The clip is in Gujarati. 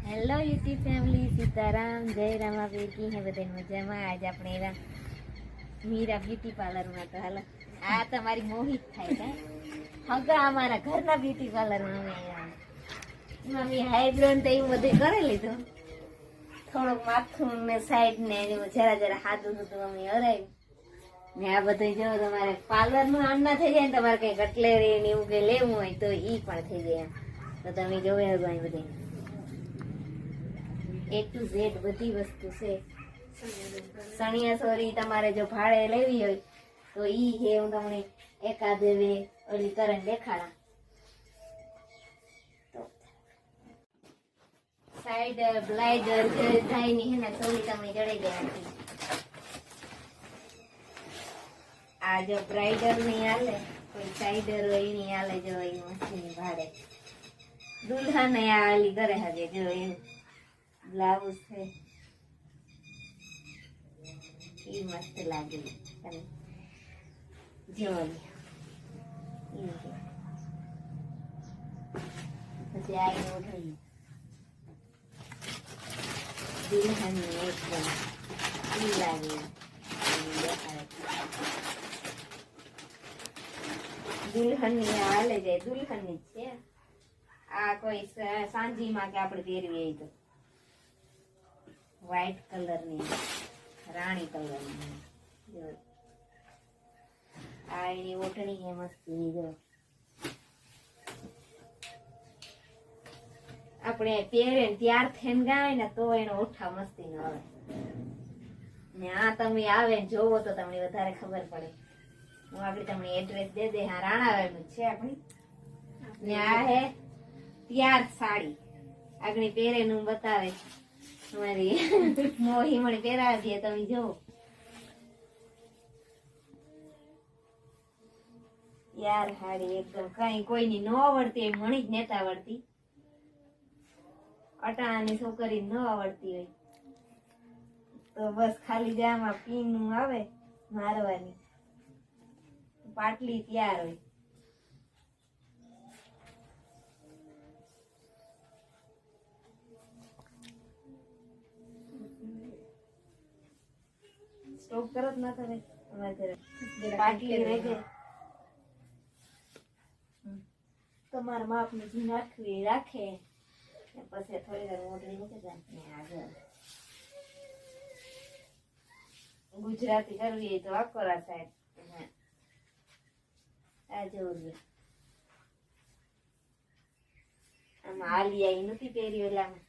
હેલો યુટ્યુબ ફેમિલી, સીતારામ, જય રામાબીર. કી હે બધા મજામાં? આજ આપણે એવા મીરા બ્યુટી પાર્લરમાં તો હાલો આ તમારી મોહિત થાય કે હગા અમારા ઘરના બ્યુટી પાર્લરમાં અમે આવ્યા. મમ્મી હાઈબ્રો ને એવું બધું કરી લીધું, થોડુંક માથું ને સાઈડ ને જરા જરા હાથું હતું અમે હરાવ્યું ને આ બધું. જો તમારે પાર્લર નું આના થઈ જાય ને, તમારે કઈ કટલેરી ને એવું કઈ લેવું હોય તો ઈ પણ થઈ જાય. તો તમે જોવે બધી A to Z બધી વસ્તુ છે. સણિયા સોરી તમારે જો ભાડે લેવી હોય તો ઈ હે, હું તમને એકાદ ઓલી કરીને દેખાડા. તો સાઈડ બ્લાઇડર જે થાય ની હે ને સોરી તમે જડી દેવાની. આ જો બ્રાઇડર ની હાલે, કોઈ સાઈડર હોય એની હાલે. જો એ મસ્તી ભાડે દુલ્હન ને આ ઓલી કરે હજે. જો એનું બ્લાઉઝ છે એ મસ્ત લાગે. જો પછી આ ઓઢી દુલ્હન એકદમ ઈ લાગે. દુલ્હન ની હાલે જાય, દુલ્હન ની છે આ. કોઈ સાંજી માં કે આપડે પહેરવી તો વ્હાઈટ કલર ની, રાણી કલર ની. આ એની ઓટણી હે મસ્તી. જો આપણે પહેરે ત્યાર થઈને ગાય ને તો એનો ઓઠા મસ્તી નો આવે ને. આ તમે આવે ને જોવો તો તમને વધારે ખબર પડે. હું આગળ તમને એડ્રેસ દે દે. હા, રાણાવાડ છે આપણી ને. આ હે ત્યાર સાડી આગળ પહેરે નું બતાવે. તમારી મોહી મને પહેરાવી દે, તમે જો. યાર હાડી એકદમ કઈ કોઈની ન આવડતી હોય, મણી જ નેતા આવડતી. અટાણાની છોકરી ન આવડતી હોય તો બસ ખાલી જામાં પીનું આવે મારવાની, પાટલી તૈયાર હોય. સ્ટોપ કરો જ ના કરે પાટલી રેજે. તમારા માપ ની જી નાખવી રાખે પછી થોડી વાર મોટરી મૂકી જાય. આગળ ગુજરાતી કરવી હોય તો અકોરા સાઈડ આ જોવું. આમાં આલિયા નથી પહેર્યું એટલે